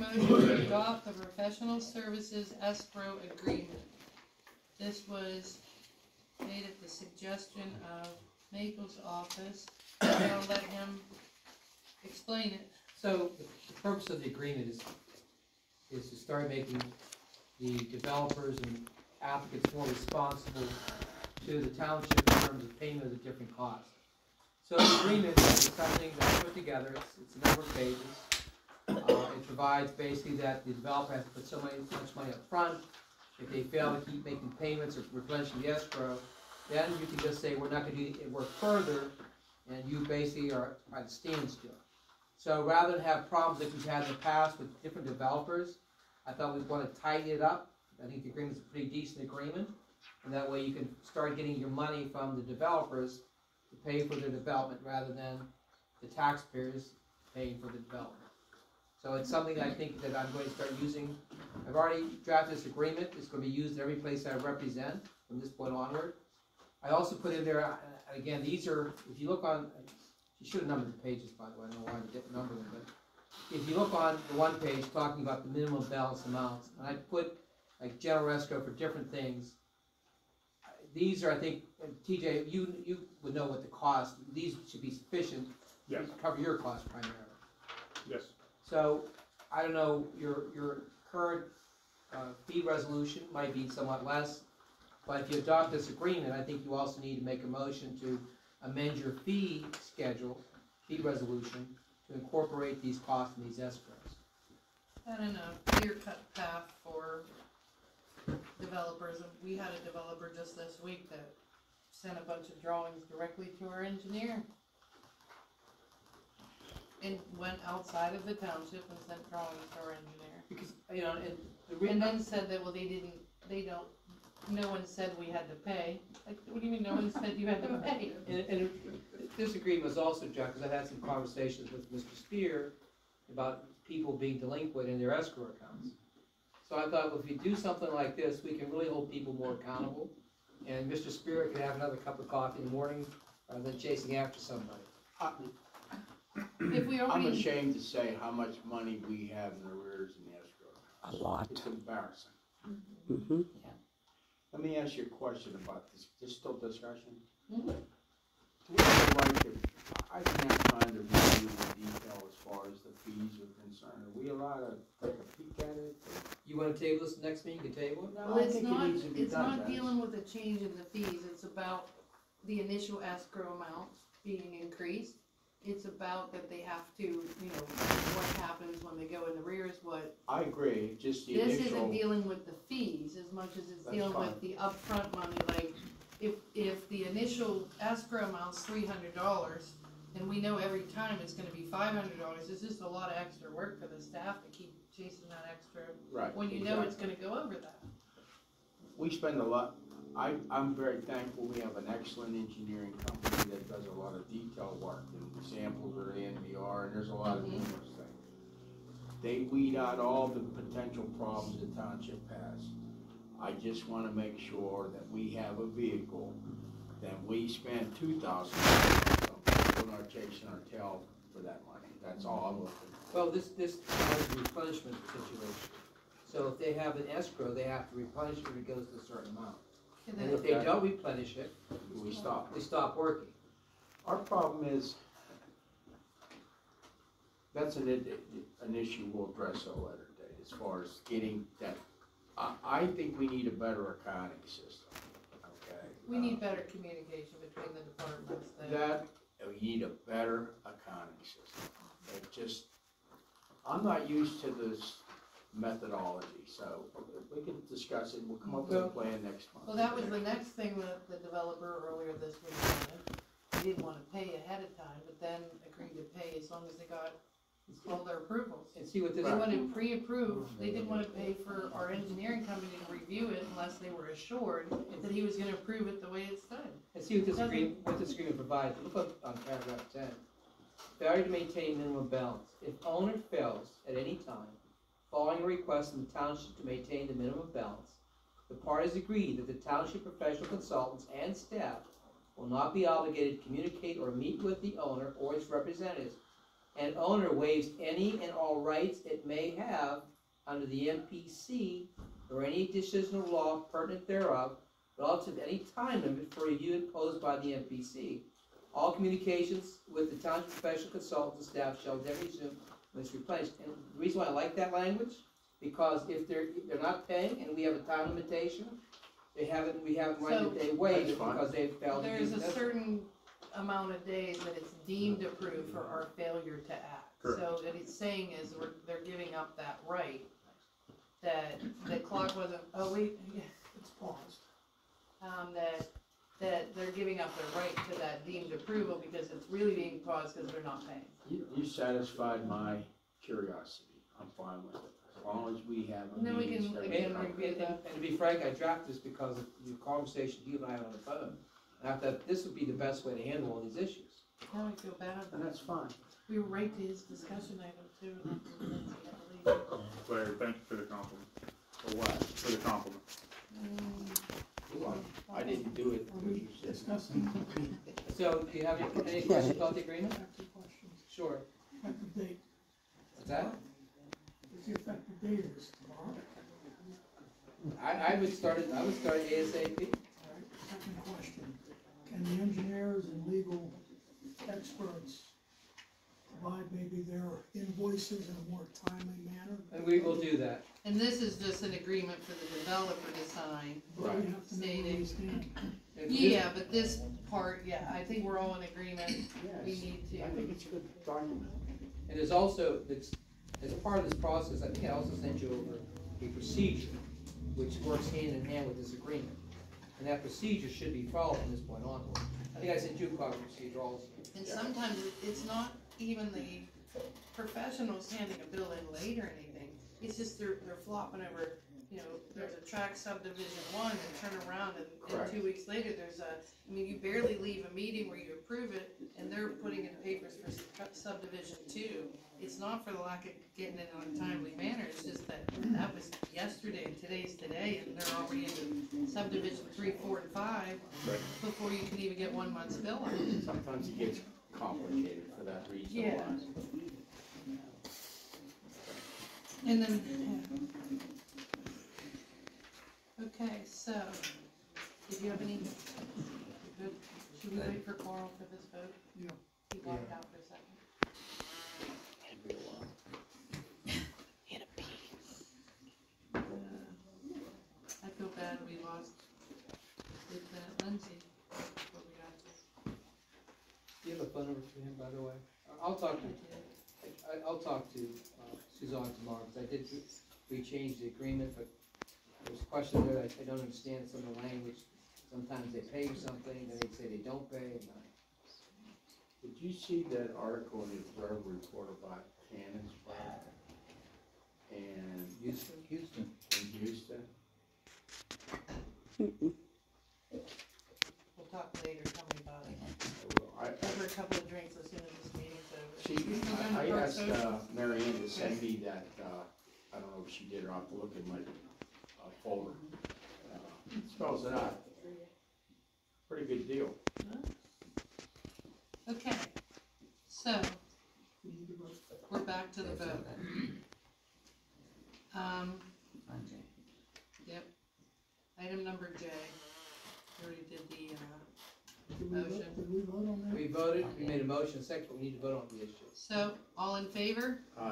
motion to adopt the professional services escrow agreement. This was made at the suggestion of Maple's office. I'll let him explain it. So the purpose of the agreement is to start making the developers and applicants more responsible to the township in terms of payment of the different costs. So the agreement is something that's put together. It's a number of pages. It provides basically that the developer has to put so much money up front. If they fail to keep making payments or replenishing the escrow, then you can just say, we're not going to do it work further, and you basically are at a standstill. So rather than have problems like we've had in the past with different developers, I thought we'd want to tighten it up. I think the agreement's a pretty decent agreement, and that way you can start getting your money from the developers to pay for their development rather than the taxpayers paying for the development. So it's something I think that I'm going to start using. I've already drafted this agreement. It's going to be used in every place I represent from this point onward. I also put in there, again, these are, if you look on, you should have numbered the pages, by the way. I don't know why I didn't number them, but if you look on the one page talking about the minimum balance amounts, and I put like general escrow for different things. These are, I think, TJ, you would know what the cost, these should be sufficient to cover your costs primarily. Yes. So, I don't know, your current fee resolution might be somewhat less, but if you adopt this agreement, I think you also need to make a motion to amend your fee schedule, fee resolution, to incorporate these costs and these escrows. I don't know, clear-cut path for developers. We had a developer just this week that sent a bunch of drawings directly to our engineer. And went outside of the township and sent drawings to our engineer. Because, you know, and then said that, well, no one said we had to pay. Like, what do you mean no one said you had to pay? And this agreement was also, Jack, because I've had some conversations with Mr. Spear about people being delinquent in their escrow accounts. So I thought, well, if you do something like this, we can really hold people more accountable. And Mr. Spear could have another cup of coffee in the morning rather than chasing after somebody. I'm ashamed to say how much money we have in arrears in the escrow. A lot. It's embarrassing. Mm-hmm. Yeah. Let me ask you a question about this. This still discussion? Mm-hmm. I didn't have time to review the detail as far as the fees are concerned. Are we allowed to take a peek at it? You want to table this next meeting? You can table it? Well, it's not dealing with a change in the fees. It's about the initial escrow amount being increased. It's about that they have to, you know, what happens when they go in arrears, what. I agree, just the This initial. isn't dealing with the fees as much as it's That's dealing fine. with the upfront money. Like, if the initial escrow amount's $300, and we know every time it's gonna be $500, it's just a lot of extra work for the staff to keep chasing that extra. Right. When you know it's gonna go over that. We spend a lot, I'm very thankful we have an excellent engineering company that does a lot of detail work, and the samples are in, NVR, and there's a lot of numerous things. They weed out all the potential problems the township has. I just wanna make sure that we have a vehicle, that we spend $2,000 on something, we're not chasing our tail for that money. That's all I'm looking for. Well, this is a replenishment situation. So if they have an escrow, they have to replenish it when it goes to a certain amount. And if they don't replenish it, We stop. they stop working. Our problem is, that's an issue we'll address at a later date, as far as getting that. I think we need a better accounting system, okay? We need better communication between the departments. We need a better accounting system. It just, I'm not used to this methodology, so we can discuss it, we'll come up with a plan next month. Well, that was the next thing that the developer earlier this week wanted. They didn't want to pay ahead of time, but then agreed to pay as long as they got all their approvals. And see what this. They wanted pre-approved. They didn't want to pay for our engineering company to review it unless they were assured that he was going to approve it the way it said. And see what this agreement provides. Look on paragraph 10. Failure to maintain minimum balance. If owner fails at any time, following a request from the township to maintain the minimum balance, the parties agree that the township professional consultants and staff will not be obligated to communicate or meet with the owner or its representatives and owner waives any and all rights it may have under the MPC or any decisional law pertinent thereof, relative to any time limit for review imposed by the MPC. All communications with the township professional consultants and staff shall then resume when it's replenished. And the reason why I like that language, because if they're not paying and we have a time limitation, we haven't right that they waive it because they failed to do There's a certain amount of days that it's deemed approved for our failure to act. Correct. So what it's saying is they're giving up that right, that the clock wasn't, oh wait, yeah, It's paused. that they're giving up their right to that deemed approval because it's really being paused because they're not paying. You satisfied my curiosity. I'm fine with it. As long as we have a And then we meeting can, scheduled. again, review that. And to be frank, I drafted this because of the conversation you and I had on the phone. And I thought this would be the best way to handle all these issues. Now I feel bad. And that's fine. We were right to his discussion item too. and I believe. Larry, thank you for the compliment. For what? For the compliment. Well, I didn't do it Are because we you said. discussing? So, do you have any questions about the agreement? I have two questions. Sure. Effective date. What's that? Is the effective date is tomorrow? I would start ASAP. All right, second question. Can the engineers and legal experts provide maybe their invoices in a more timely manner? And we will do that. And this is just an agreement for the developer to sign. But we have to know where we stand. And this- Yeah, but this part, yeah, I think we're all in agreement. We Yes. need to. I think it's a good document. And there's also, as a part of this process, I think I also sent you over a procedure which works hand in hand with this agreement. And that procedure should be followed from this point onward. I think I sent you a copy of the procedure also. And sometimes it's not even the professionals handing a bill in late or anything. It's just they're flopping over, you know, there's a tract subdivision 1 and turn around and Correct. 2 weeks later there's you barely leave a meeting where you approve it and they're putting in papers for subdivision 2. It's not for the lack of getting it in a timely manner, it's just that was yesterday and today's today and they're already into subdivision 3, 4, and 5 Right. before you can even get 1 month's bill on it. Sometimes it gets complicated for that reason. Yeah. why. And then, okay, so, did you have any, good, should we wait for Carl for this vote? Yeah. He walked Yeah. out for a second. I feel bad we lost Lieutenant Lindsay before we got this. Do you have a phone number for him, by the way? I'll talk to Suzanne tomorrow, because I did rechange the agreement, but there's a question there I don't understand some of the language. Sometimes they pay you something, then they say they don't pay, and Did you see that article in the Observer Report about Cannon's fire? And Houston. in Houston? We'll talk later, tell me about it. I, Over a couple of drinks as soon as this meeting's over. See, You still doing I the asked social? Mary Ann to send me that, I don't know if she did or I'll have to look in my folder. Spells it out. Pretty good deal. Okay, so, We need to vote. we're back to the vote. Yep, item number J, we already did the, Did we vote- motion. Did we vote on that? we voted, we made a motion, second, but we need to vote on the issue. so, all in favor? Aye.